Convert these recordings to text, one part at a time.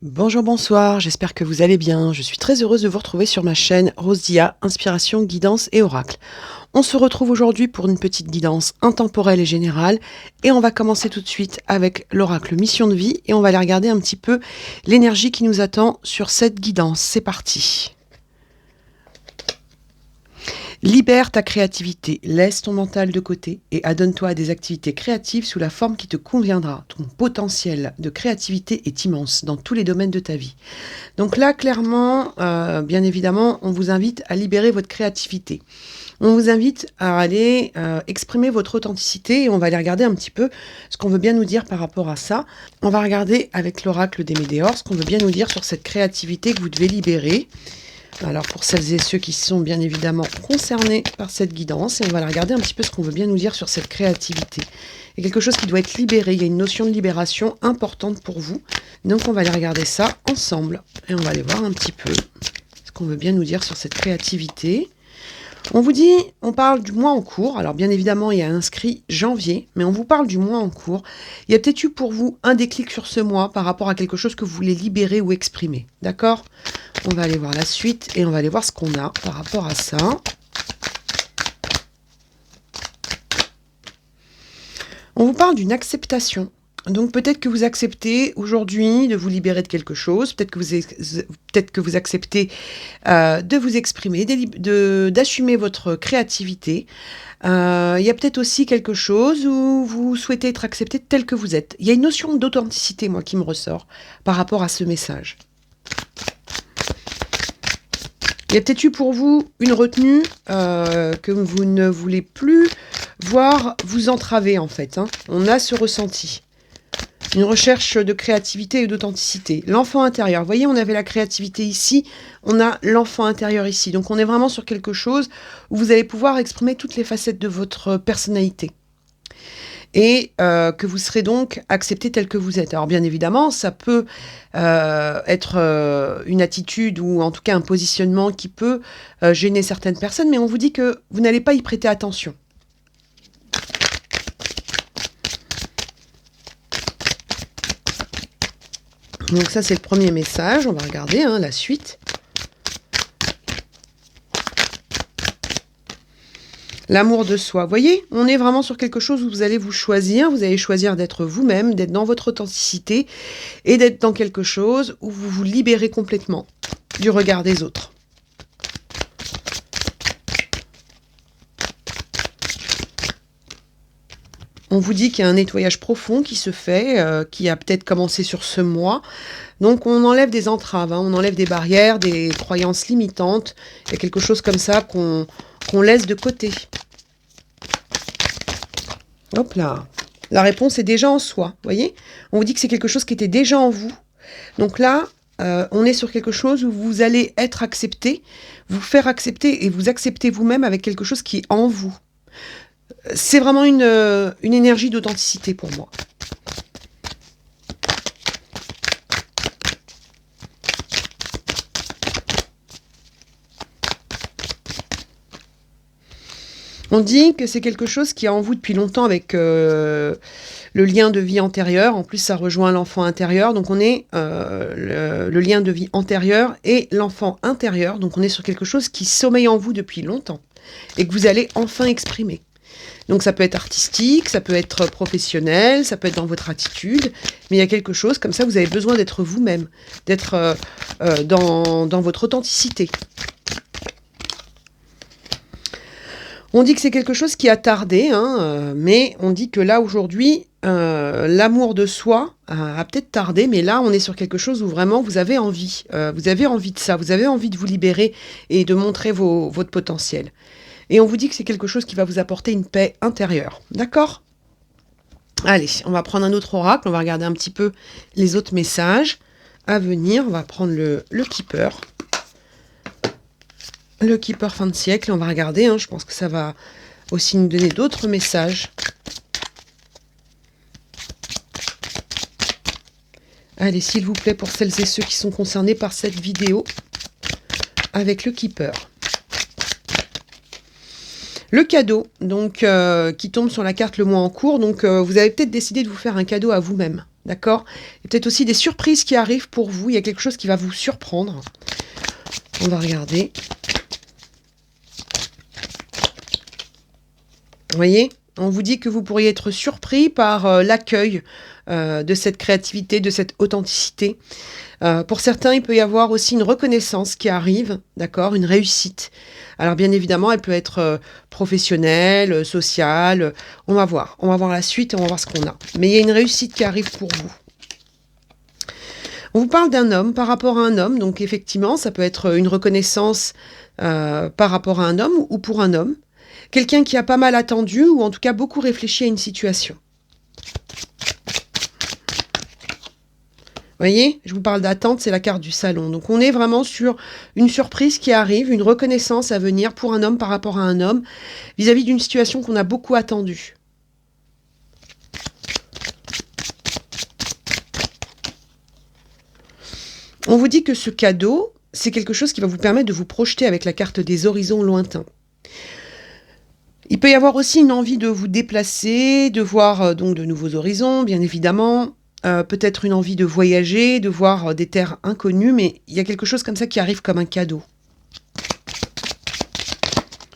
Bonjour, bonsoir, j'espère que vous allez bien. Je suis très heureuse de vous retrouver sur ma chaîne Rose Dia, Inspiration, Guidance et Oracle. On se retrouve aujourd'hui pour une petite guidance intemporelle et générale et on va commencer tout de suite avec l'oracle Mission de vie et on va aller regarder un petit peu l'énergie qui nous attend sur cette guidance. C'est parti. Libère ta créativité, laisse ton mental de côté et adonne-toi à des activités créatives sous la forme qui te conviendra. Ton potentiel de créativité est immense dans tous les domaines de ta vie. Donc là, clairement, bien évidemment, on vous invite à libérer votre créativité. On vous invite à aller exprimer votre authenticité et on va aller regarder un petit peu ce qu'on veut bien nous dire par rapport à ça. On va regarder avec l'oracle des Médéors ce qu'on veut bien nous dire sur cette créativité que vous devez libérer. Alors pour celles et ceux qui sont bien évidemment concernés par cette guidance, et on va aller regarder un petit peu ce qu'on veut bien nous dire sur cette créativité. Il y a quelque chose qui doit être libéré, il y a une notion de libération importante pour vous. Donc on va aller regarder ça ensemble et on va aller voir un petit peu ce qu'on veut bien nous dire sur cette créativité. On vous dit, on parle du mois en cours. Alors bien évidemment, il y a inscrit janvier, mais on vous parle du mois en cours. Il y a peut-être eu pour vous un déclic sur ce mois par rapport à quelque chose que vous voulez libérer ou exprimer. D'accord ? On va aller voir la suite et on va aller voir ce qu'on a par rapport à ça. On vous parle d'une acceptation. Donc peut-être que vous acceptez aujourd'hui de vous libérer de quelque chose, peut-être que vous acceptez de vous exprimer, d'assumer votre créativité. Il y a peut-être aussi quelque chose où vous souhaitez être accepté tel que vous êtes. Il y a une notion d'authenticité, moi, qui me ressort par rapport à ce message. Il y a peut-être eu pour vous une retenue que vous ne voulez plus voir vous entraver, en fait. On a ce ressenti. Une recherche de créativité et d'authenticité. L'enfant intérieur. Vous voyez, on avait la créativité ici, on a l'enfant intérieur ici. Donc on est vraiment sur quelque chose où vous allez pouvoir exprimer toutes les facettes de votre personnalité. Et que vous serez donc accepté tel que vous êtes. Alors bien évidemment, ça peut être une attitude ou en tout cas un positionnement qui peut gêner certaines personnes, mais on vous dit que vous n'allez pas y prêter attention. Donc ça, c'est le premier message. On va regarder la suite. L'amour de soi. Vous voyez, on est vraiment sur quelque chose où vous allez vous choisir. Vous allez choisir d'être vous-même, d'être dans votre authenticité et d'être dans quelque chose où vous vous libérez complètement du regard des autres. On vous dit qu'il y a un nettoyage profond qui se fait, qui a peut-être commencé sur ce mois. Donc on enlève des entraves, on enlève des barrières, des croyances limitantes. Il y a quelque chose comme ça qu'on laisse de côté. Hop là. La réponse est déjà en soi, vous voyez ? On vous dit que c'est quelque chose qui était déjà en vous. Donc là, on est sur quelque chose où vous allez être accepté, vous faire accepter et vous accepter vous-même avec quelque chose qui est en vous. C'est vraiment une énergie d'authenticité pour moi. On dit que c'est quelque chose qui est en vous depuis longtemps avec le lien de vie antérieur. En plus, ça rejoint l'enfant intérieur. Donc, on est le lien de vie antérieur et l'enfant intérieur. Donc, on est sur quelque chose qui sommeille en vous depuis longtemps et que vous allez enfin exprimer. Donc ça peut être artistique, ça peut être professionnel, ça peut être dans votre attitude, mais il y a quelque chose, comme ça vous avez besoin d'être vous-même, d'être dans votre authenticité. On dit que c'est quelque chose qui a tardé, mais on dit que là aujourd'hui, l'amour de soi a peut-être tardé, mais là on est sur quelque chose où vraiment vous avez envie de ça, vous avez envie de vous libérer et de montrer votre potentiel. Et on vous dit que c'est quelque chose qui va vous apporter une paix intérieure. D'accord ? Allez, on va prendre un autre oracle. On va regarder un petit peu les autres messages à venir. On va prendre le Keeper. Le Keeper fin de siècle. On va regarder. Je pense que ça va aussi nous donner d'autres messages. Allez, s'il vous plaît, pour celles et ceux qui sont concernés par cette vidéo, avec le Keeper. Le cadeau, donc qui tombe sur la carte le mois en cours. Donc vous avez peut-être décidé de vous faire un cadeau à vous-même. d'accord? Et peut-être aussi des surprises qui arrivent pour vous. Il y a quelque chose qui va vous surprendre. On va regarder. Vous voyez? On vous dit que vous pourriez être surpris par l'accueil de cette créativité, de cette authenticité. Pour certains, il peut y avoir aussi une reconnaissance qui arrive, d'accord? Une réussite. Alors bien évidemment, elle peut être professionnelle, sociale. On va voir. On va voir la suite et on va voir ce qu'on a. Mais il y a une réussite qui arrive pour vous. On vous parle d'un homme par rapport à un homme. Donc effectivement, ça peut être une reconnaissance par rapport à un homme ou pour un homme. Quelqu'un qui a pas mal attendu ou en tout cas beaucoup réfléchi à une situation. Vous voyez, je vous parle d'attente, c'est la carte du salon. Donc on est vraiment sur une surprise qui arrive, une reconnaissance à venir pour un homme par rapport à un homme, vis-à-vis d'une situation qu'on a beaucoup attendue. On vous dit que ce cadeau, c'est quelque chose qui va vous permettre de vous projeter avec la carte des horizons lointains. Il peut y avoir aussi une envie de vous déplacer, de voir donc de nouveaux horizons, bien évidemment. Peut-être une envie de voyager, de voir des terres inconnues, mais il y a quelque chose comme ça qui arrive comme un cadeau.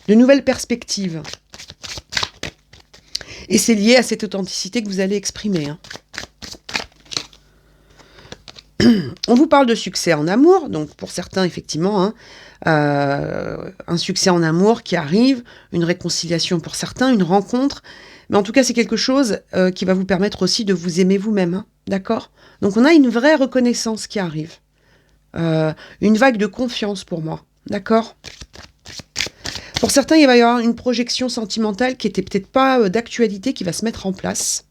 De nouvelles perspectives. Et c'est lié à cette authenticité que vous allez exprimer. On vous parle de succès en amour, donc pour certains, effectivement, un succès en amour qui arrive, une réconciliation pour certains, une rencontre. Mais en tout cas, c'est quelque chose qui va vous permettre aussi de vous aimer vous-même, d'accord? Donc on a une vraie reconnaissance qui arrive. Une vague de confiance pour moi, d'accord? Pour certains, il va y avoir une projection sentimentale qui n'était peut-être pas d'actualité qui va se mettre en place.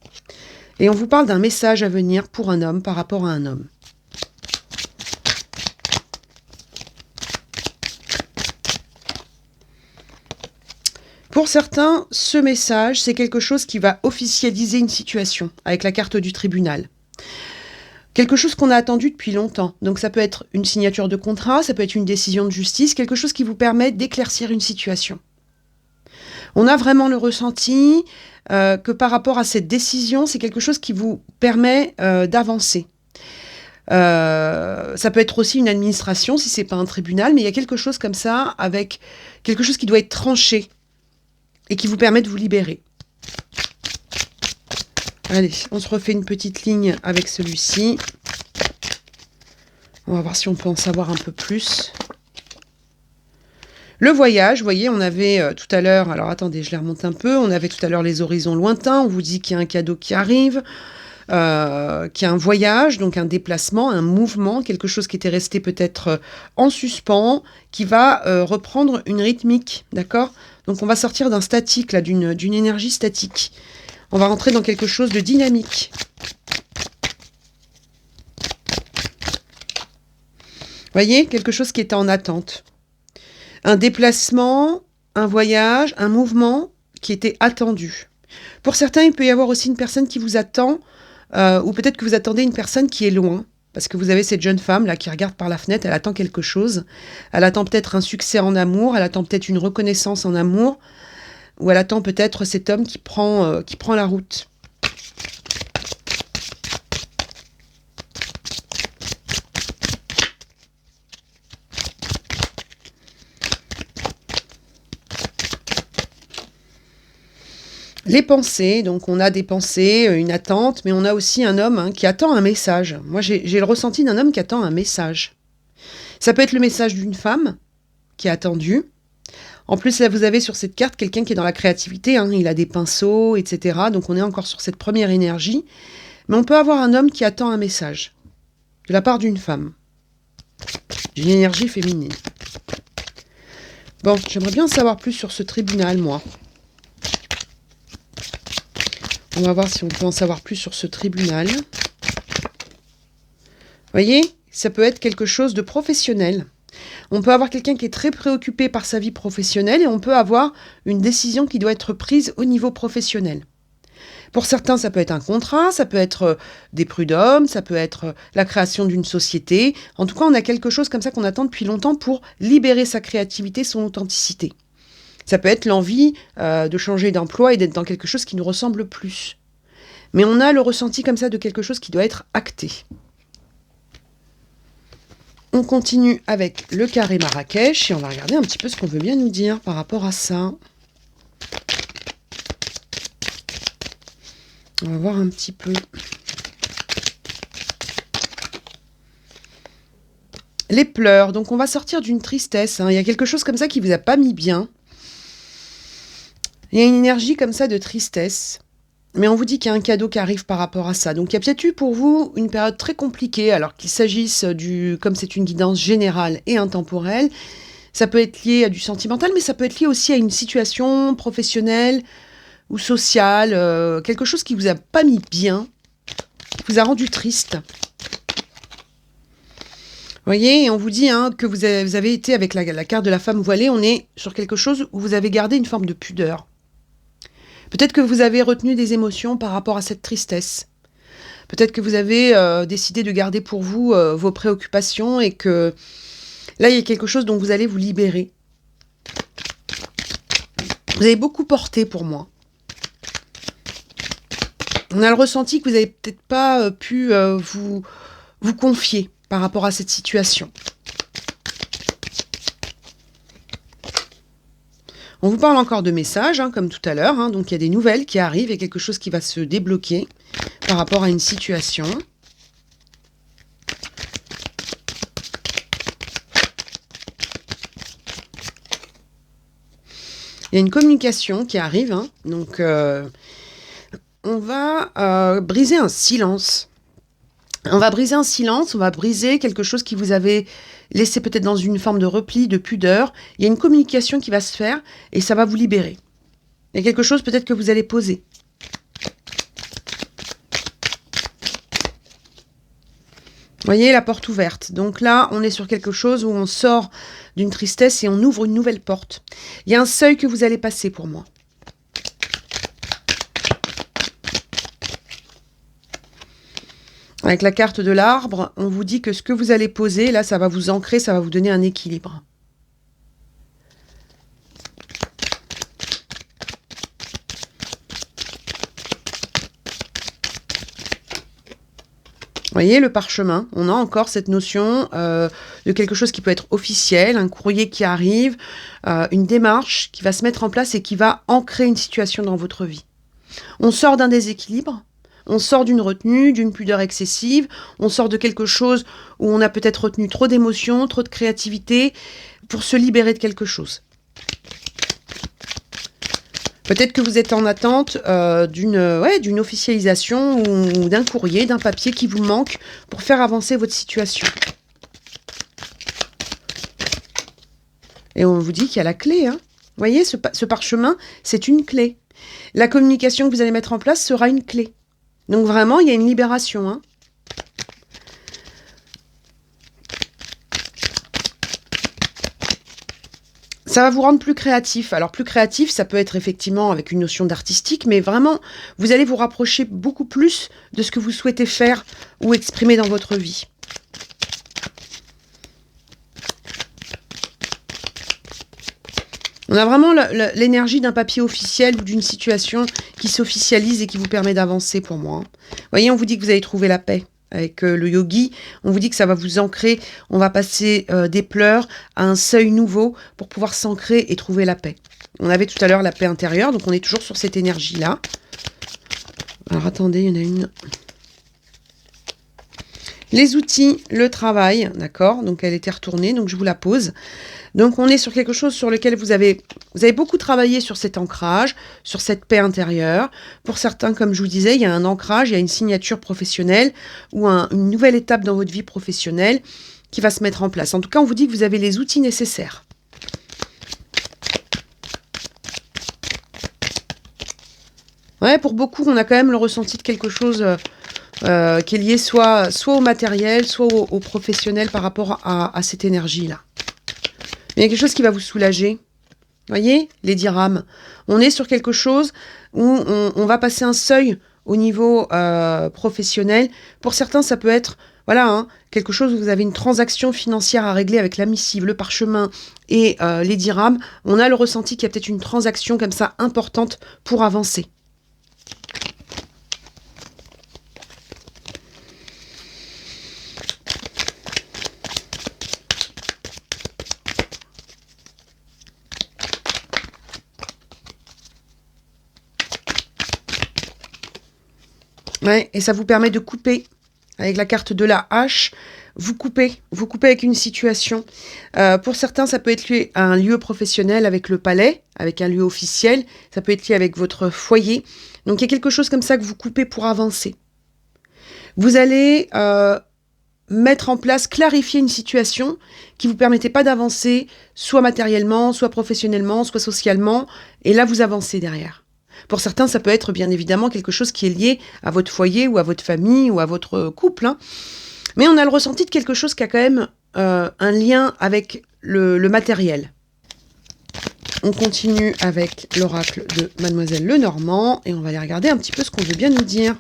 Et on vous parle d'un message à venir pour un homme par rapport à un homme. Pour certains, ce message, c'est quelque chose qui va officialiser une situation avec la carte du tribunal. Quelque chose qu'on a attendu depuis longtemps. Donc ça peut être une signature de contrat, ça peut être une décision de justice, quelque chose qui vous permet d'éclaircir une situation. On a vraiment le ressenti que par rapport à cette décision, c'est quelque chose qui vous permet d'avancer. Ça peut être aussi une administration, si c'est pas un tribunal, mais il y a quelque chose comme ça, avec quelque chose qui doit être tranché et qui vous permet de vous libérer. Allez, on se refait une petite ligne avec celui-ci. On va voir si on peut en savoir un peu plus. Le voyage, vous voyez, on avait tout à l'heure, alors attendez, je les remonte un peu, on avait tout à l'heure les horizons lointains, on vous dit qu'il y a un cadeau qui arrive, qu'il y a un voyage, donc un déplacement, un mouvement, quelque chose qui était resté peut-être en suspens, qui va reprendre une rythmique, d'accord? Donc on va sortir d'un statique, là, d'une énergie statique. On va rentrer dans quelque chose de dynamique. Vous voyez, quelque chose qui était en attente. Un déplacement, un voyage, un mouvement qui était attendu. Pour certains, il peut y avoir aussi une personne qui vous attend, ou peut-être que vous attendez une personne qui est loin. Parce que vous avez cette jeune femme là qui regarde par la fenêtre, elle attend quelque chose. Elle attend peut-être un succès en amour, elle attend peut-être une reconnaissance en amour, ou elle attend peut-être cet homme qui prend la route. Les pensées, donc on a des pensées, une attente, mais on a aussi un homme qui attend un message. Moi, j'ai le ressenti d'un homme qui attend un message. Ça peut être le message d'une femme qui a attendu. En plus, là, vous avez sur cette carte quelqu'un qui est dans la créativité, il a des pinceaux, etc. Donc on est encore sur cette première énergie. Mais on peut avoir un homme qui attend un message de la part d'une femme, d'une énergie féminine. Bon, j'aimerais bien en savoir plus sur ce tribunal, moi. On va voir si on peut en savoir plus sur ce tribunal. Vous voyez, ça peut être quelque chose de professionnel. On peut avoir quelqu'un qui est très préoccupé par sa vie professionnelle et on peut avoir une décision qui doit être prise au niveau professionnel. Pour certains, ça peut être un contrat, ça peut être des prud'hommes, ça peut être la création d'une société. En tout cas, on a quelque chose comme ça qu'on attend depuis longtemps pour libérer sa créativité, son authenticité. Ça peut être l'envie de changer d'emploi et d'être dans quelque chose qui nous ressemble plus. Mais on a le ressenti comme ça de quelque chose qui doit être acté. On continue avec le carré Marrakech et on va regarder un petit peu ce qu'on veut bien nous dire par rapport à ça. On va voir un petit peu. Les pleurs, donc on va sortir d'une tristesse. Il y a quelque chose comme ça qui vous a pas mis bien. Il y a une énergie comme ça de tristesse. Mais on vous dit qu'il y a un cadeau qui arrive par rapport à ça. Donc il y a peut-être eu pour vous une période très compliquée, alors qu'il s'agisse comme c'est une guidance générale et intemporelle, ça peut être lié à du sentimental, mais ça peut être lié aussi à une situation professionnelle ou sociale, quelque chose qui vous a pas mis bien, qui vous a rendu triste. Vous voyez, on vous dit que vous avez été avec la carte de la femme voilée, on est sur quelque chose où vous avez gardé une forme de pudeur. Peut-être que vous avez retenu des émotions par rapport à cette tristesse. Peut-être que vous avez décidé de garder pour vous vos préoccupations et que là, il y a quelque chose dont vous allez vous libérer. Vous avez beaucoup porté pour moi. On a le ressenti que vous n'avez peut-être pas pu vous confier par rapport à cette situation. On vous parle encore de messages, comme tout à l'heure. Donc, il y a des nouvelles qui arrivent et quelque chose qui va se débloquer par rapport à une situation. Il y a une communication qui arrive. Donc, on va briser un silence. On va briser un silence, on va briser quelque chose qui vous avait laissé peut-être dans une forme de repli, de pudeur. Il y a une communication qui va se faire et ça va vous libérer. Il y a quelque chose peut-être que vous allez poser. Vous voyez, la porte ouverte. Donc là, on est sur quelque chose où on sort d'une tristesse et on ouvre une nouvelle porte. Il y a un seuil que vous allez passer pour moi. Avec la carte de l'arbre, on vous dit que ce que vous allez poser, là, ça va vous ancrer, ça va vous donner un équilibre. Vous voyez, le parchemin, on a encore cette notion de quelque chose qui peut être officiel, un courrier qui arrive, une démarche qui va se mettre en place et qui va ancrer une situation dans votre vie. On sort d'un déséquilibre. On sort d'une retenue, d'une pudeur excessive, on sort de quelque chose où on a peut-être retenu trop d'émotions, trop de créativité, pour se libérer de quelque chose. Peut-être que vous êtes en attente d'une officialisation ou d'un courrier, d'un papier qui vous manque pour faire avancer votre situation. Et on vous dit qu'il y a la clé. Vous voyez, ce parchemin, c'est une clé. La communication que vous allez mettre en place sera une clé. Donc vraiment, il y a une libération. Ça va vous rendre plus créatif. Alors plus créatif, ça peut être effectivement avec une notion d'artistique, mais vraiment, vous allez vous rapprocher beaucoup plus de ce que vous souhaitez faire ou exprimer dans votre vie. On a vraiment l'énergie d'un papier officiel ou d'une situation qui s'officialise et qui vous permet d'avancer pour moi. Vous voyez, on vous dit que vous allez trouver la paix avec le yogi. On vous dit que ça va vous ancrer. On va passer des pleurs à un seuil nouveau pour pouvoir s'ancrer et trouver la paix. On avait tout à l'heure la paix intérieure, donc on est toujours sur cette énergie-là. Alors attendez, il y en a une. Les outils, le travail, d'accord. Donc elle était retournée, donc je vous la pose. Donc on est sur quelque chose sur lequel vous avez beaucoup travaillé sur cet ancrage, sur cette paix intérieure. Pour certains, comme je vous disais, il y a un ancrage, il y a une signature professionnelle ou une nouvelle étape dans votre vie professionnelle qui va se mettre en place. En tout cas, on vous dit que vous avez les outils nécessaires. Ouais, pour beaucoup, on a quand même le ressenti de quelque chose qui est lié soit au matériel, soit au professionnel par rapport à cette énergie-là. Il y a quelque chose qui va vous soulager. Vous voyez, les dirhams. On est sur quelque chose où on va passer un seuil au niveau professionnel. Pour certains, ça peut être quelque chose où vous avez une transaction financière à régler avec la missive, le parchemin et les dirhams. On a le ressenti qu'il y a peut-être une transaction comme ça importante pour avancer. Ouais, et ça vous permet de couper. Avec la carte de la hache, vous coupez avec une situation. Pour certains, ça peut être lié à un lieu professionnel avec le palais, avec un lieu officiel. Ça peut être lié avec votre foyer. Donc, il y a quelque chose comme ça que vous coupez pour avancer. Vous allez mettre en place, clarifier une situation qui vous permettait pas d'avancer, soit matériellement, soit professionnellement, soit socialement. Et là, vous avancez derrière. Pour certains, ça peut être bien évidemment quelque chose qui est lié à votre foyer ou à votre famille ou à votre couple. Hein. Mais on a le ressenti de quelque chose qui a quand même un lien avec le matériel. On continue avec l'oracle de Mademoiselle Lenormand et on va aller regarder un petit peu ce qu'on veut bien nous dire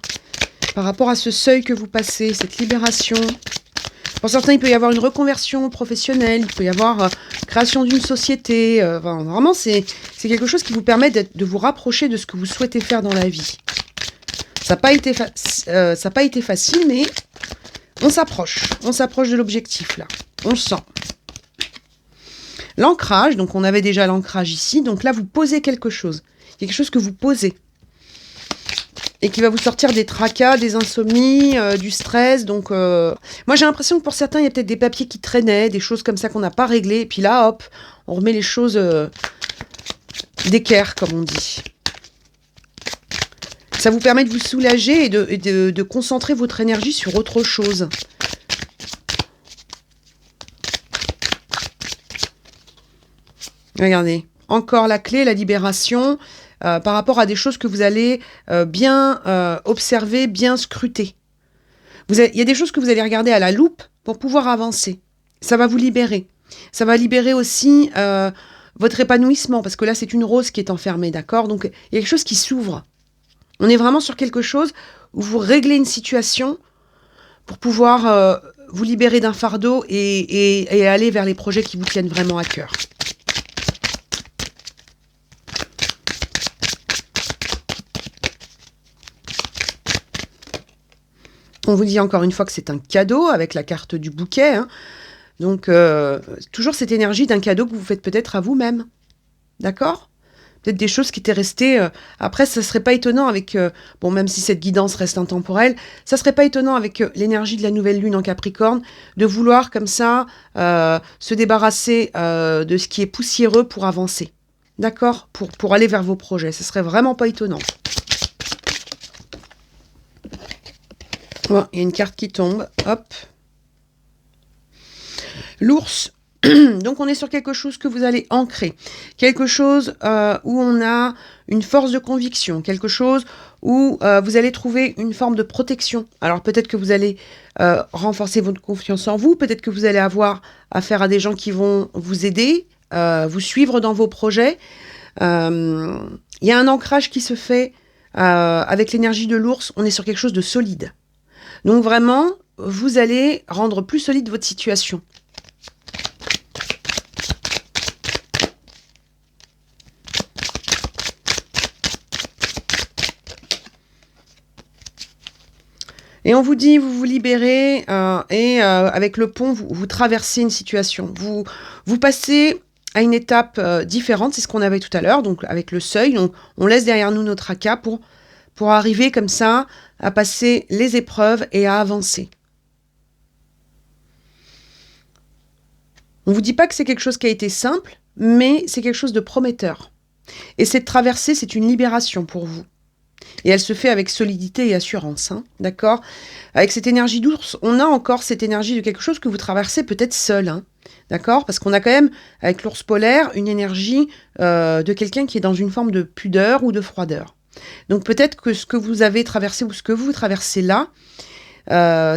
par rapport à ce seuil que vous passez, cette libération. Pour certains, il peut y avoir une reconversion professionnelle, il peut y avoir création d'une société. Vraiment, c'est quelque chose qui vous permet de vous rapprocher de ce que vous souhaitez faire dans la vie. Ça n'a pas été facile, mais on s'approche de l'objectif là. On le sent. L'ancrage, donc on avait déjà l'ancrage ici, donc là vous posez quelque chose. Quelque chose que vous posez. Et qui va vous sortir des tracas, des insomnies, du stress. Donc, moi, j'ai l'impression que pour certains, il y a peut-être des papiers qui traînaient, des choses comme ça qu'on n'a pas réglées. Et puis là, hop, on remet les choses d'équerre, comme on dit. Ça vous permet de vous soulager et de concentrer votre énergie sur autre chose. Regardez, encore la clé, la libération. Par rapport à des choses que vous allez bien observer, bien scruter. Il y a des choses que vous allez regarder à la loupe pour pouvoir avancer. Ça va vous libérer. Ça va libérer aussi votre épanouissement, parce que là, c'est une rose qui est enfermée, d'accord? Donc, il y a quelque chose qui s'ouvre. On est vraiment sur quelque chose où vous réglez une situation pour pouvoir vous libérer d'un fardeau et aller vers les projets qui vous tiennent vraiment à cœur. On vous dit encore une fois que c'est un cadeau avec la carte du bouquet. Hein. Donc, toujours cette énergie d'un cadeau que vous faites peut-être à vous-même. D'accord ? Peut-être des choses qui étaient restées... Après, ça ne serait pas étonnant avec... bon, même si cette guidance reste intemporelle, ça ne serait pas étonnant avec l'énergie de la nouvelle lune en Capricorne de vouloir comme ça se débarrasser de ce qui est poussiéreux pour avancer. D'accord ? Pour aller vers vos projets. Ce ne serait vraiment pas étonnant. Bon, il y a une carte qui tombe, hop. L'ours, donc on est sur quelque chose que vous allez ancrer, quelque chose où on a une force de conviction, quelque chose où vous allez trouver une forme de protection. Alors peut-être que vous allez renforcer votre confiance en vous, peut-être que vous allez avoir affaire à des gens qui vont vous aider, vous suivre dans vos projets. Il y a un ancrage qui se fait avec l'énergie de l'ours, on est sur quelque chose de solide. Donc vraiment, vous allez rendre plus solide votre situation. Et on vous dit, vous vous libérez et avec le pont, vous traversez une situation. Vous passez à une étape différente, c'est ce qu'on avait tout à l'heure, donc avec le seuil. On laisse derrière nous notre tracas pour arriver comme ça à passer les épreuves et à avancer. On ne vous dit pas que c'est quelque chose qui a été simple, mais c'est quelque chose de prometteur. Et cette traversée, c'est une libération pour vous. Et elle se fait avec solidité et assurance, hein, d'accord ? Avec cette énergie d'ours, on a encore cette énergie de quelque chose que vous traversez peut-être seul, hein, d'accord ? Parce qu'on a quand même, avec l'ours polaire, une énergie de quelqu'un qui est dans une forme de pudeur ou de froideur. Donc peut-être que ce que vous avez traversé ou ce que vous traversez là,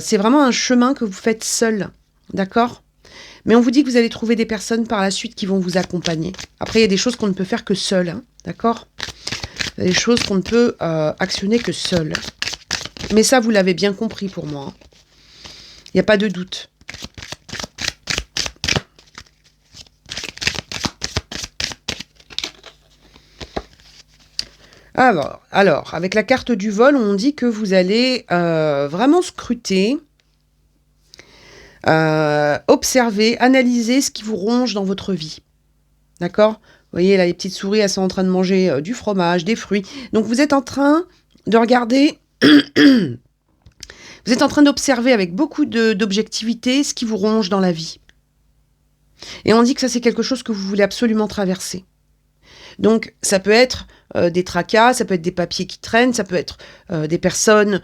c'est vraiment un chemin que vous faites seul, d'accord ? Mais on vous dit que vous allez trouver des personnes par la suite qui vont vous accompagner. Après, il y a des choses qu'on ne peut faire que seul, hein, d'accord ? Il y a des choses qu'on ne peut actionner que seul. Mais ça, vous l'avez bien compris pour moi. Il n'y a pas de doute. Alors, avec la carte du vol, on dit que vous allez vraiment scruter, observer, analyser ce qui vous ronge dans votre vie. D'accord ? Vous voyez, là, les petites souris, elles sont en train de manger du fromage, des fruits. Donc, vous êtes en train de regarder Vous êtes en train d'observer avec beaucoup d'objectivité ce qui vous ronge dans la vie. Et on dit que ça, c'est quelque chose que vous voulez absolument traverser. Donc, ça peut être des tracas, ça peut être des papiers qui traînent, ça peut être des personnes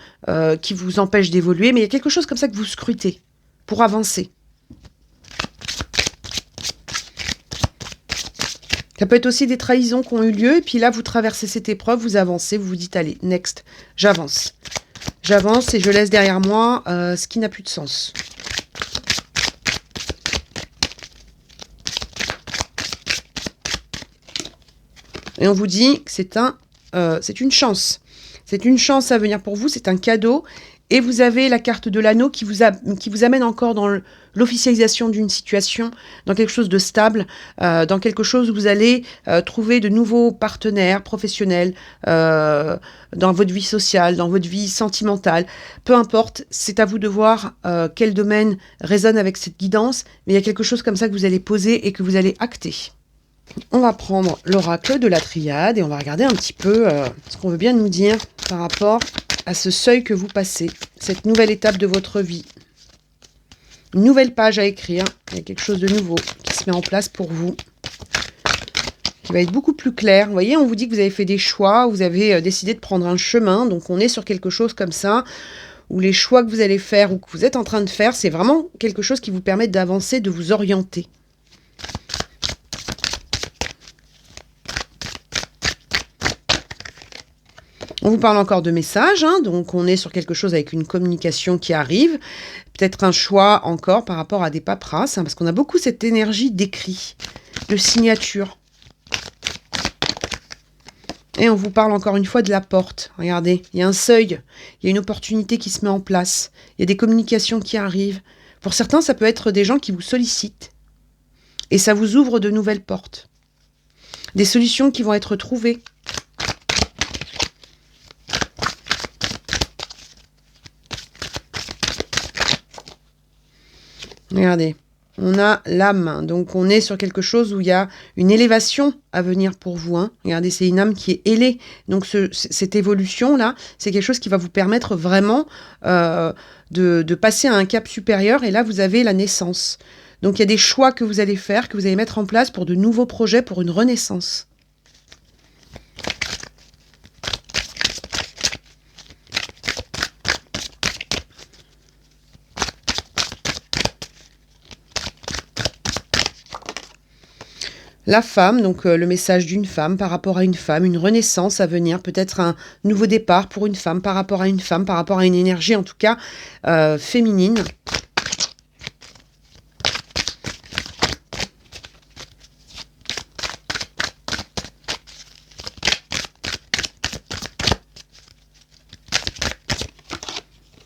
qui vous empêchent d'évoluer, mais il y a quelque chose comme ça que vous scrutez pour avancer. Ça peut être aussi des trahisons qui ont eu lieu, et puis là, vous traversez cette épreuve, vous avancez, vous vous dites, allez, next, j'avance. J'avance et je laisse derrière moi ce qui n'a plus de sens. Et on vous dit que c'est une chance. C'est une chance à venir pour vous, c'est un cadeau. Et vous avez la carte de l'anneau qui vous amène encore dans l'officialisation d'une situation, dans quelque chose de stable, dans quelque chose où vous allez trouver de nouveaux partenaires professionnels dans votre vie sociale, dans votre vie sentimentale. Peu importe, c'est à vous de voir quel domaine résonne avec cette guidance, mais il y a quelque chose comme ça que vous allez poser et que vous allez acter. On va prendre l'oracle de la triade et on va regarder un petit peu ce qu'on veut bien nous dire par rapport à ce seuil que vous passez, cette nouvelle étape de votre vie. Une nouvelle page à écrire, il y a quelque chose de nouveau qui se met en place pour vous, qui va être beaucoup plus clair. Vous voyez, on vous dit que vous avez fait des choix, vous avez décidé de prendre un chemin, donc on est sur quelque chose comme ça, où les choix que vous allez faire ou que vous êtes en train de faire, c'est vraiment quelque chose qui vous permet d'avancer, de vous orienter. On vous parle encore de messages, hein, donc on est sur quelque chose avec une communication qui arrive, peut-être un choix encore par rapport à des paperasses, hein, parce qu'on a beaucoup cette énergie d'écrit, de signature. Et on vous parle encore une fois de la porte. Regardez, il y a un seuil, il y a une opportunité qui se met en place, il y a des communications qui arrivent. Pour certains, ça peut être des gens qui vous sollicitent, et ça vous ouvre de nouvelles portes. Des solutions qui vont être trouvées. Regardez, on a l'âme, donc on est sur quelque chose où il y a une élévation à venir pour vous. Hein. Regardez, c'est une âme qui est ailée. Donc cette évolution-là, c'est quelque chose qui va vous permettre vraiment de passer à un cap supérieur. Et là, vous avez la naissance. Donc il y a des choix que vous allez faire, que vous allez mettre en place pour de nouveaux projets, pour une renaissance. La femme, donc le message d'une femme par rapport à une femme, une renaissance à venir, peut-être un nouveau départ pour une femme par rapport à une femme, par rapport à une énergie en tout cas féminine.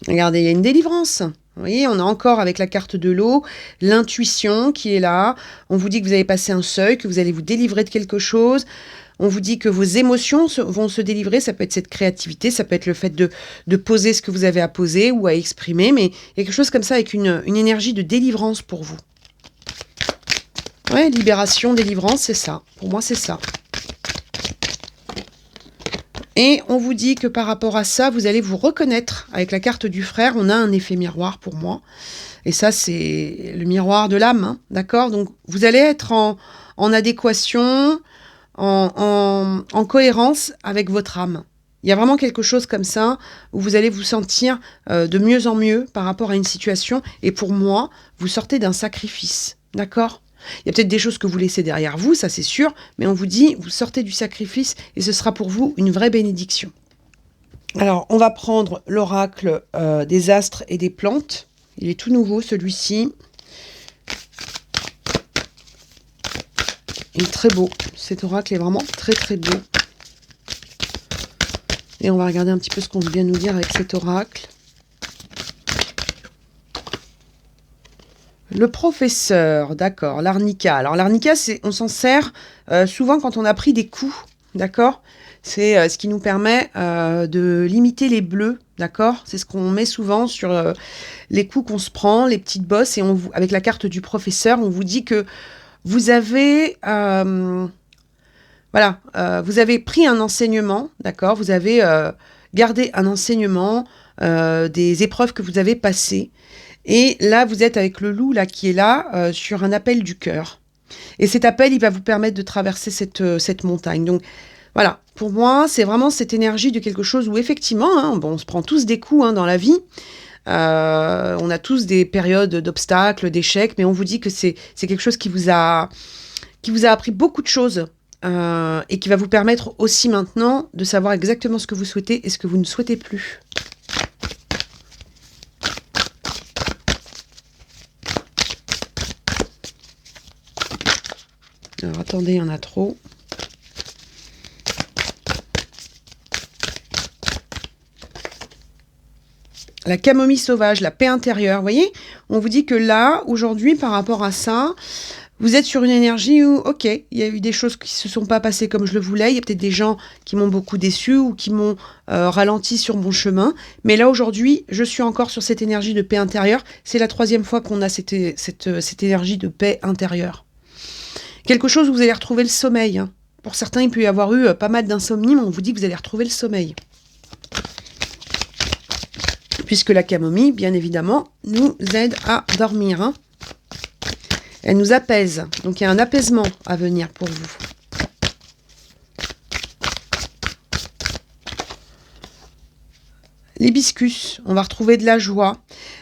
Regardez, il y a une délivrance. Vous voyez, on a encore avec la carte de l'eau, l'intuition qui est là. On vous dit que vous allez passer un seuil, que vous allez vous délivrer de quelque chose. On vous dit que vos émotions vont se délivrer. Ça peut être cette créativité, ça peut être le fait de poser ce que vous avez à poser ou à exprimer. Mais il y a quelque chose comme ça avec une énergie de délivrance pour vous. Ouais, libération, délivrance, c'est ça. Pour moi, c'est ça. Et on vous dit que par rapport à ça, vous allez vous reconnaître. Avec la carte du frère, on a un effet miroir pour moi. Et ça, c'est le miroir de l'âme, hein, d'accord? Donc, vous allez être en adéquation, en cohérence avec votre âme. Il y a vraiment quelque chose comme ça, où vous allez vous sentir de mieux en mieux par rapport à une situation. Et pour moi, vous sortez d'un sacrifice, d'accord? Il y a peut-être des choses que vous laissez derrière vous, ça c'est sûr, mais on vous dit, vous sortez du sacrifice et ce sera pour vous une vraie bénédiction. Alors, on va prendre l'oracle des astres et des plantes. Il est tout nouveau, celui-ci. Il est très beau. Cet oracle est vraiment très très beau. Et on va regarder un petit peu ce qu'on vient nous dire avec cet oracle. Le professeur, d'accord, l'arnica. Alors l'arnica, on s'en sert souvent quand on a pris des coups, d'accord? C'est ce qui nous permet de limiter les bleus, d'accord? C'est ce qu'on met souvent sur les coups qu'on se prend, les petites bosses, et avec la carte du professeur, on vous dit que vous avez, vous avez pris un enseignement, d'accord? Vous avez garder un enseignement, des épreuves que vous avez passées. Et là, vous êtes avec le loup là, qui est là, sur un appel du cœur. Et cet appel, il va vous permettre de traverser cette montagne. Donc voilà, pour moi, c'est vraiment cette énergie de quelque chose où effectivement, hein, bon, on se prend tous des coups hein, dans la vie. On a tous des périodes d'obstacles, d'échecs, mais on vous dit que c'est quelque chose qui vous a appris beaucoup de choses et qui va vous permettre aussi maintenant de savoir exactement ce que vous souhaitez et ce que vous ne souhaitez plus. Alors attendez, il y en a trop. La camomille sauvage, la paix intérieure, vous voyez? On vous dit que là, aujourd'hui, par rapport à ça, vous êtes sur une énergie où, ok, il y a eu des choses qui se sont pas passées comme je le voulais, il y a peut-être des gens qui m'ont beaucoup déçu ou qui m'ont ralenti sur mon chemin, mais là, aujourd'hui, je suis encore sur cette énergie de paix intérieure. C'est la 3e fois qu'on a cette énergie de paix intérieure. Quelque chose où vous allez retrouver le sommeil. Hein. Pour certains, il peut y avoir eu pas mal d'insomnie, mais on vous dit que vous allez retrouver le sommeil. Puisque la camomille, bien évidemment, nous aide à dormir. Hein. Elle nous apaise. Donc, il y a un apaisement à venir pour vous. L'hibiscus, on va retrouver de la joie,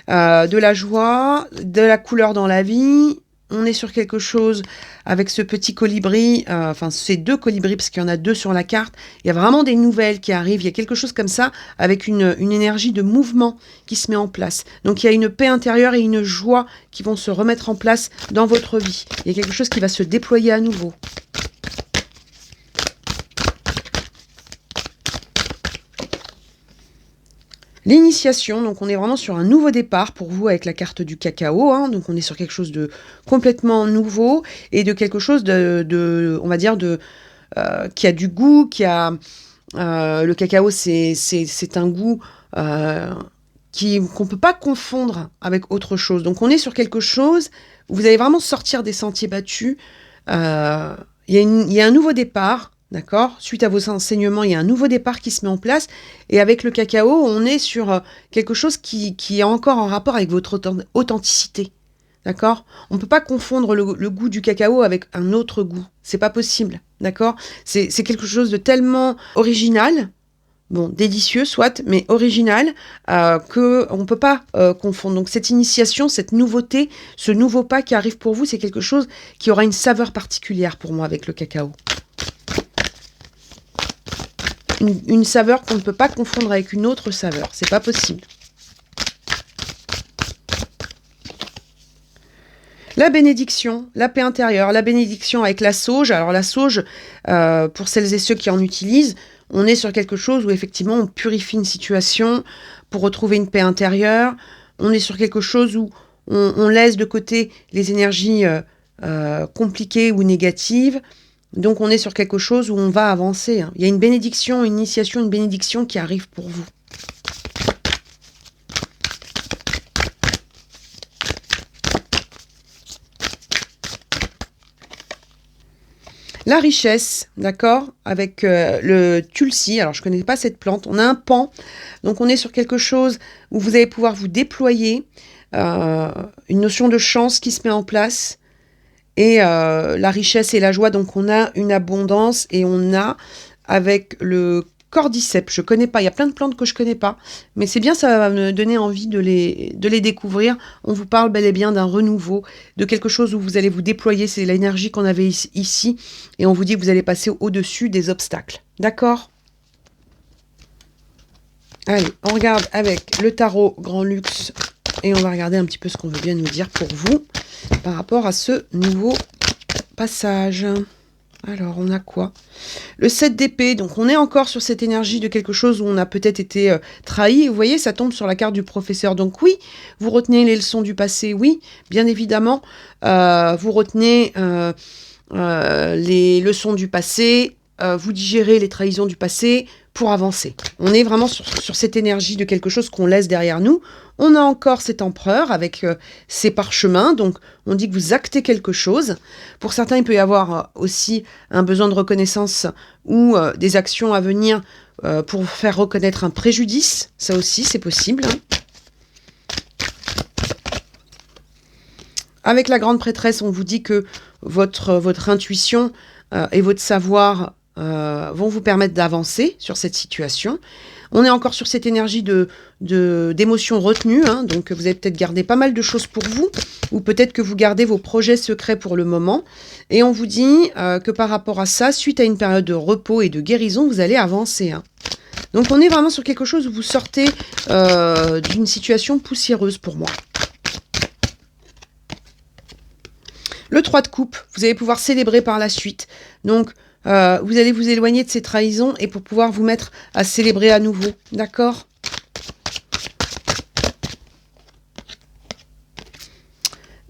de la couleur dans la vie. On est sur quelque chose avec ce petit colibri, enfin ces 2 colibris, parce qu'il y en a 2 sur la carte. Il y a vraiment des nouvelles qui arrivent. Il y a quelque chose comme ça, avec une énergie de mouvement qui se met en place. Donc il y a une paix intérieure et une joie qui vont se remettre en place dans votre vie. Il y a quelque chose qui va se déployer à nouveau. L'initiation, donc on est vraiment sur un nouveau départ pour vous avec la carte du cacao, hein, donc on est sur quelque chose de complètement nouveau et de quelque chose on va dire, qui a du goût, le cacao c'est un goût qu'on ne peut pas confondre avec autre chose. Donc on est sur quelque chose où vous allez vraiment sortir des sentiers battus, il y a un nouveau départ. D'accord ? Suite à vos enseignements, il y a un nouveau départ qui se met en place. Et avec le cacao, on est sur quelque chose qui est encore en rapport avec votre authenticité. D'accord ? On ne peut pas confondre le goût du cacao avec un autre goût. C'est pas possible. D'accord ? C'est quelque chose de tellement original, bon, délicieux soit, mais original, qu'on ne peut pas confondre. Donc cette initiation, cette nouveauté, ce nouveau pas qui arrive pour vous, c'est quelque chose qui aura une saveur particulière pour moi avec le cacao. Une saveur qu'on ne peut pas confondre avec une autre saveur. C'est pas possible. La bénédiction, la paix intérieure, la bénédiction avec la sauge. Alors la sauge, pour celles et ceux qui en utilisent, on est sur quelque chose où effectivement on purifie une situation pour retrouver une paix intérieure. On est sur quelque chose où on laisse de côté les énergies compliquées ou négatives. Donc on est sur quelque chose où on va avancer. Hein. Il y a une bénédiction, une initiation, une bénédiction qui arrive pour vous. La richesse, d'accord, avec le tulsi. Alors je ne connais pas cette plante. On a un pan. Donc on est sur quelque chose où vous allez pouvoir vous déployer. Une notion de chance qui se met en place. Et la richesse et la joie, donc on a une abondance et on a avec le cordyceps, je connais pas, il y a plein de plantes que je connais pas, mais c'est bien, ça va me donner envie de les découvrir. On vous parle bel et bien d'un renouveau, de quelque chose où vous allez vous déployer, c'est l'énergie qu'on avait ici, et on vous dit que vous allez passer au-dessus des obstacles. D'accord ? Allez, on regarde avec le tarot Grand Luxe, et on va regarder un petit peu ce qu'on veut bien nous dire pour vous, par rapport à ce nouveau passage. Alors, on a quoi ? Le 7 d'épée, donc on est encore sur cette énergie de quelque chose où on a peut-être été trahi. Vous voyez, ça tombe sur la carte du professeur. Donc oui, vous retenez les leçons du passé, oui, bien évidemment. Vous retenez les leçons du passé, vous digérez les trahisons du passé pour avancer. On est vraiment sur cette énergie de quelque chose qu'on laisse derrière nous. On a encore cet empereur avec ses parchemins, donc on dit que vous actez quelque chose. Pour certains, il peut y avoir aussi un besoin de reconnaissance ou des actions à venir pour faire reconnaître un préjudice. Ça aussi, c'est possible. Avec la grande prêtresse, on vous dit que votre intuition et votre savoir vont vous permettre d'avancer sur cette situation. On est encore sur cette énergie d'émotions retenues, hein, donc vous avez peut-être gardé pas mal de choses pour vous, ou peut-être que vous gardez vos projets secrets pour le moment, et on vous dit que par rapport à ça, suite à une période de repos et de guérison, vous allez avancer. Hein. Donc on est vraiment sur quelque chose où vous sortez d'une situation poussiéreuse pour moi. Le 3 de coupe, vous allez pouvoir célébrer par la suite. Donc, vous allez vous éloigner de ces trahisons et pour pouvoir vous mettre à célébrer à nouveau. D'accord ?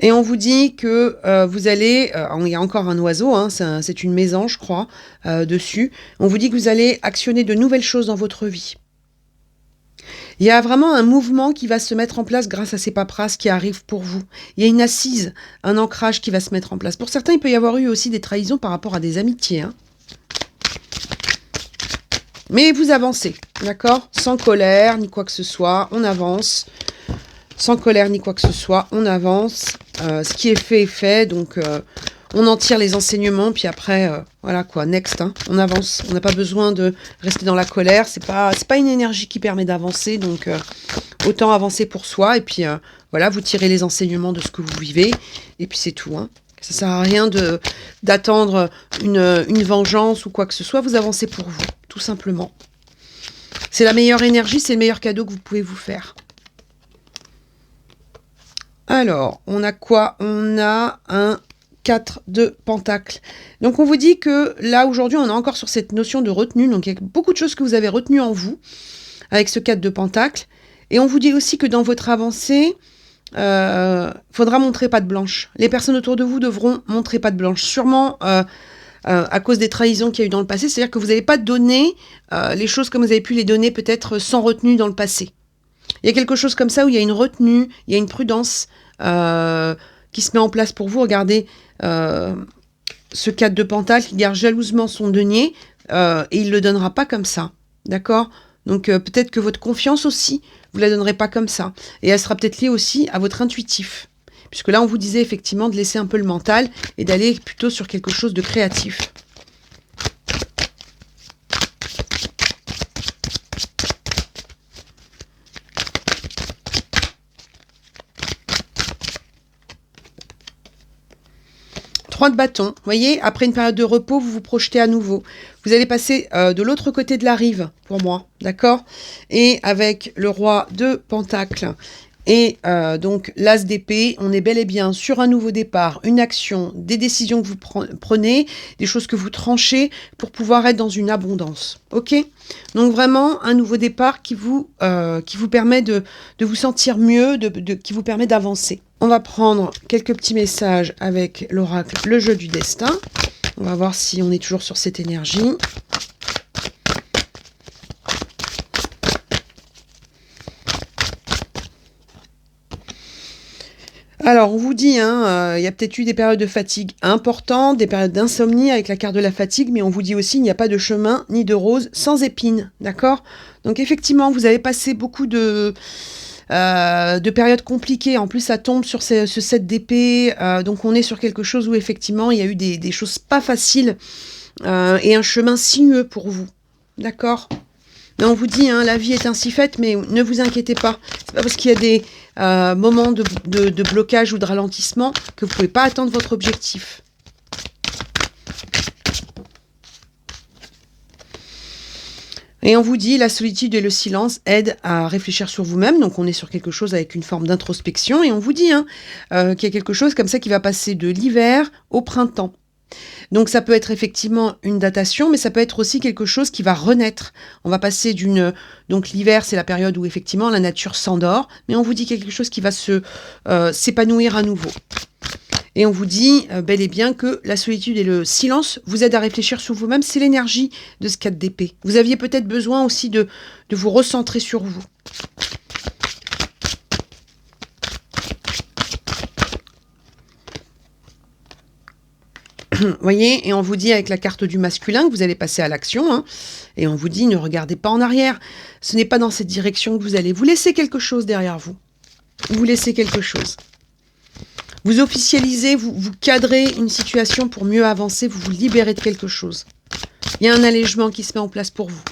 Et on vous dit que vous allez... il y a encore un oiseau, hein, c'est une mésange, je crois, dessus. On vous dit que vous allez actionner de nouvelles choses dans votre vie. Il y a vraiment un mouvement qui va se mettre en place grâce à ces paperasses qui arrivent pour vous. Il y a une assise, un ancrage qui va se mettre en place. Pour certains, il peut y avoir eu aussi des trahisons par rapport à des amitiés. Hein. Mais vous avancez, d'accord ? Sans colère, ni quoi que ce soit, on avance. Sans colère, ni quoi que ce soit, on avance. Ce qui est fait, donc... on en tire les enseignements, puis après, voilà quoi, next, hein, on avance. On n'a pas besoin de rester dans la colère, c'est pas une énergie qui permet d'avancer, donc autant avancer pour soi, et puis voilà, vous tirez les enseignements de ce que vous vivez, et puis c'est tout. Hein. Ça sert à rien d'attendre une vengeance ou quoi que ce soit, vous avancez pour vous, tout simplement. C'est la meilleure énergie, c'est le meilleur cadeau que vous pouvez vous faire. Alors, on a quoi ? On a un 4 de pentacles. Donc on vous dit que là aujourd'hui on est encore sur cette notion de retenue, donc il y a beaucoup de choses que vous avez retenues en vous avec ce 4 de pentacles, et on vous dit aussi que dans votre avancée faudra montrer patte blanche. Les personnes autour de vous devront montrer patte blanche, sûrement à cause des trahisons qu'il y a eu dans le passé, c'est-à-dire que vous n'avez pas donné les choses comme vous avez pu les donner peut-être sans retenue dans le passé. Il y a quelque chose comme ça où il y a une retenue, il y a une prudence qui se met en place pour vous. Regardez ce 4 de pentacles, il garde jalousement son denier et il ne le donnera pas comme ça, d'accord ? Donc peut-être que votre confiance aussi, vous ne la donnerez pas comme ça. Et elle sera peut-être liée aussi à votre intuitif. Puisque là, on vous disait effectivement de laisser un peu le mental et d'aller plutôt sur quelque chose de créatif. Trois de bâton, vous voyez, après une période de repos, vous vous projetez à nouveau. Vous allez passer de l'autre côté de la rive, pour moi, d'accord ? Et avec le roi de pentacles et donc l'as d'épée, on est bel et bien sur un nouveau départ, une action, des décisions que vous prenez, des choses que vous tranchez pour pouvoir être dans une abondance, ok ? Donc vraiment un nouveau départ qui vous permet de vous sentir mieux, qui vous permet d'avancer. On va prendre quelques petits messages avec l'oracle, le jeu du destin. On va voir si on est toujours sur cette énergie. Alors, on vous dit, il y a peut-être eu des périodes de fatigue importantes, des périodes d'insomnie avec la carte de la fatigue, mais on vous dit aussi, il n'y a pas de chemin ni de rose sans épines, d'accord ? Donc, effectivement, vous avez passé beaucoup de périodes compliquées. En plus, ça tombe sur ce 7 d'épée, donc on est sur quelque chose où, effectivement, il y a eu des choses pas faciles et un chemin sinueux pour vous, d'accord ? Mais on vous dit, la vie est ainsi faite, mais ne vous inquiétez pas. C'est pas parce qu'il y a des moments de blocage ou de ralentissement que vous ne pouvez pas atteindre votre objectif. Et on vous dit, la solitude et le silence aident à réfléchir sur vous-même. Donc on est sur quelque chose avec une forme d'introspection. Et on vous dit qu'il y a quelque chose comme ça qui va passer de l'hiver au printemps. Donc ça peut être effectivement une datation, mais ça peut être aussi quelque chose qui va renaître. On va passer donc l'hiver, c'est la période où effectivement la nature s'endort, mais on vous dit quelque chose qui va s'épanouir à nouveau. Et on vous dit bel et bien que la solitude et le silence vous aident à réfléchir sur vous-même. C'est l'énergie de ce 4 d'épée. Vous aviez peut-être besoin aussi de vous recentrer sur vous. Voyez, et on vous dit avec la carte du masculin que vous allez passer à l'action, hein, et on vous dit ne regardez pas en arrière. Ce n'est pas dans cette direction que vous allez. Vous laissez quelque chose derrière vous. Vous laissez quelque chose. Vous officialisez, vous cadrez une situation pour mieux avancer, vous vous libérez de quelque chose. Il y a un allègement qui se met en place pour vous.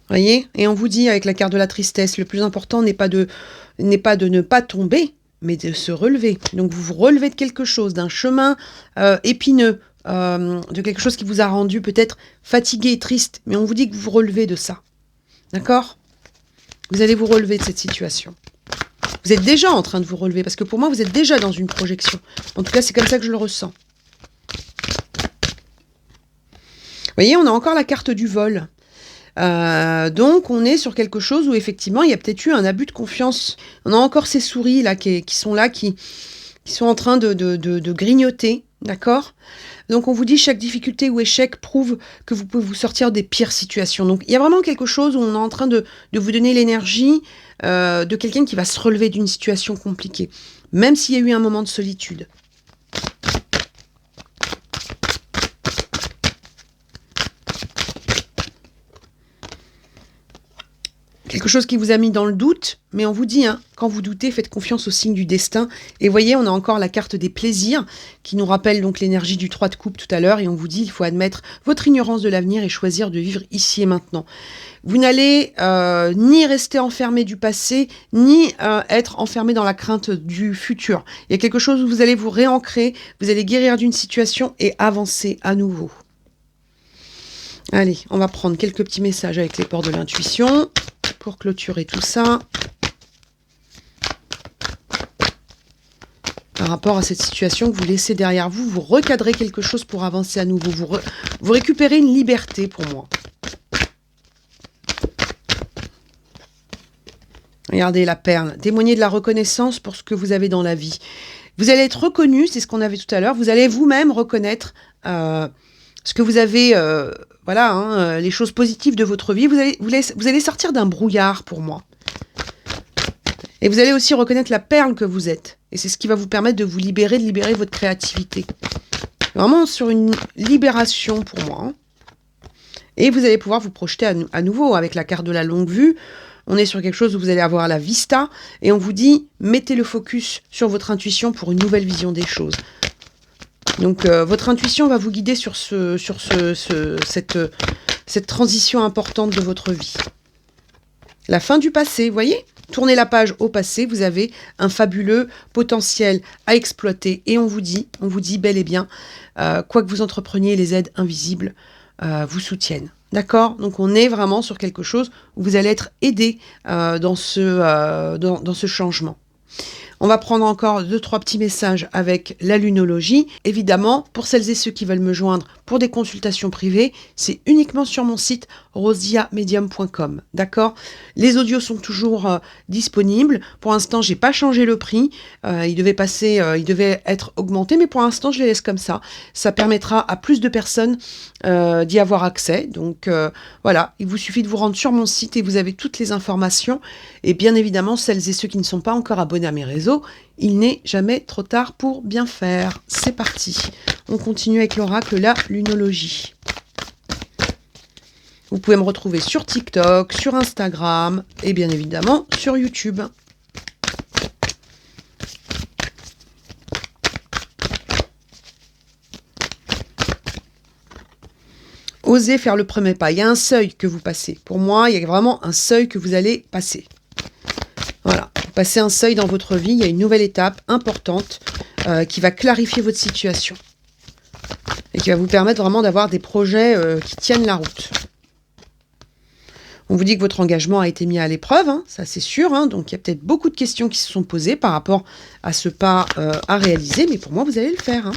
Voyez, et on vous dit avec la carte de la tristesse, le plus important n'est pas de ne pas tomber, mais de se relever. Donc vous vous relevez de quelque chose, d'un chemin épineux, de quelque chose qui vous a rendu peut-être fatigué et triste, mais on vous dit que vous vous relevez de ça. D'accord ? Vous allez vous relever de cette situation. Vous êtes déjà en train de vous relever, parce que pour moi, vous êtes déjà dans une projection. En tout cas, c'est comme ça que je le ressens. Vous voyez, on a encore la carte du vol. Donc, on est sur quelque chose où, effectivement, il y a peut-être eu un abus de confiance. On a encore ces souris là qui sont là, qui sont en train de grignoter, d'accord ? Donc, on vous dit chaque difficulté ou échec prouve que vous pouvez vous sortir des pires situations. Donc, il y a vraiment quelque chose où on est en train de vous donner l'énergie de quelqu'un qui va se relever d'une situation compliquée, même s'il y a eu un moment de solitude. Quelque chose qui vous a mis dans le doute, mais on vous dit, hein, quand vous doutez, faites confiance au signe du destin. Et voyez, on a encore la carte des plaisirs, qui nous rappelle donc l'énergie du 3 de coupe tout à l'heure, et on vous dit, il faut admettre votre ignorance de l'avenir et choisir de vivre ici et maintenant. Vous n'allez ni rester enfermé du passé, ni être enfermé dans la crainte du futur. Il y a quelque chose où vous allez vous réancrer, vous allez guérir d'une situation et avancer à nouveau. Allez, on va prendre quelques petits messages avec les ports de l'intuition pour clôturer tout ça. Par rapport à cette situation que vous laissez derrière vous, vous recadrez quelque chose pour avancer à nouveau. Vous récupérez une liberté pour moi. Regardez la perle. Témoignez de la reconnaissance pour ce que vous avez dans la vie. Vous allez être reconnu, c'est ce qu'on avait tout à l'heure. Vous allez vous-même reconnaître ce que vous avez, les choses positives de votre vie. Vous allez sortir d'un brouillard pour moi. Et vous allez aussi reconnaître la perle que vous êtes. Et c'est ce qui va vous permettre de vous libérer, de libérer votre créativité. Vraiment sur une libération pour moi. Hein. Et vous allez pouvoir vous projeter à nouveau avec la carte de la longue vue. On est sur quelque chose où vous allez avoir la vista. Et on vous dit, mettez le focus sur votre intuition pour une nouvelle vision des choses. Donc, votre intuition va vous guider sur cette transition importante de votre vie. La fin du passé, vous voyez ? Tournez la page au passé, vous avez un fabuleux potentiel à exploiter. Et on vous dit bel et bien, quoi que vous entrepreniez, les aides invisibles vous soutiennent. D'accord ? Donc, on est vraiment sur quelque chose où vous allez être aidé dans ce changement. On va prendre encore 2-3 petits messages avec la lunologie. Évidemment, pour celles et ceux qui veulent me joindre pour des consultations privées, c'est uniquement sur mon site rosiamedium.com. D'accord ? Les audios sont toujours disponibles. Pour l'instant, j'ai pas changé le prix. Il devait être augmenté, mais pour l'instant, je les laisse comme ça. Ça permettra à plus de personnes d'y avoir accès. Donc voilà, il vous suffit de vous rendre sur mon site et vous avez toutes les informations. Et bien évidemment, celles et ceux qui ne sont pas encore abonnés à mes réseaux, il n'est jamais trop tard pour bien faire. C'est parti. On continue avec l'oracle, la lunologie. Vous pouvez me retrouver sur TikTok, sur Instagram et bien évidemment sur YouTube. Osez faire le premier pas. Il y a un seuil que vous passez. Pour moi, il y a vraiment un seuil que vous allez passer. Voilà. Passez un seuil dans votre vie. Il y a une nouvelle étape importante qui va clarifier votre situation. Et qui va vous permettre vraiment d'avoir des projets qui tiennent la route. On vous dit que votre engagement a été mis à l'épreuve, hein, ça c'est sûr. Hein, donc il y a peut-être beaucoup de questions qui se sont posées par rapport à ce pas à réaliser. Mais pour moi, vous allez le faire. Hein.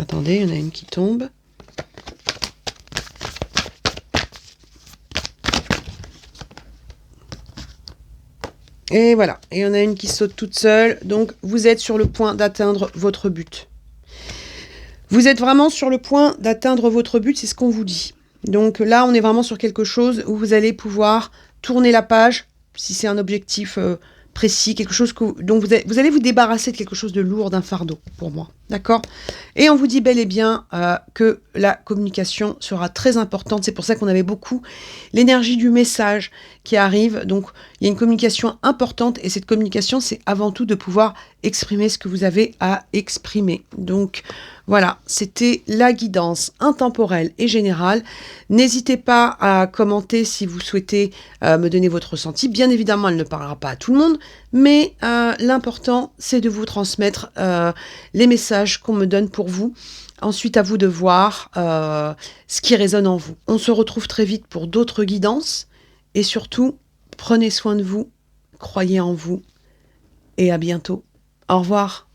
attendez, il y en a une qui tombe. Et voilà, et il y en a une qui saute toute seule. Donc, vous êtes sur le point d'atteindre votre but. Vous êtes vraiment sur le point d'atteindre votre but, c'est ce qu'on vous dit. Donc là, on est vraiment sur quelque chose où vous allez pouvoir tourner la page, si c'est un objectif précis, quelque chose dont vous allez vous débarrasser de quelque chose de lourd, d'un fardeau, pour moi. D'accord? Et on vous dit bel et bien que la communication sera très importante. C'est pour ça qu'on avait beaucoup l'énergie du message qui arrive. Donc, il y a une communication importante. Et cette communication, c'est avant tout de pouvoir exprimer ce que vous avez à exprimer. Donc, voilà, c'était la guidance intemporelle et générale. N'hésitez pas à commenter si vous souhaitez me donner votre ressenti. Bien évidemment, elle ne parlera pas à tout le monde, mais l'important, c'est de vous transmettre les messages qu'on me donne pour vous. Ensuite, à vous de voir ce qui résonne en vous. On se retrouve très vite pour d'autres guidances. Et surtout, prenez soin de vous, croyez en vous et à bientôt. Au revoir.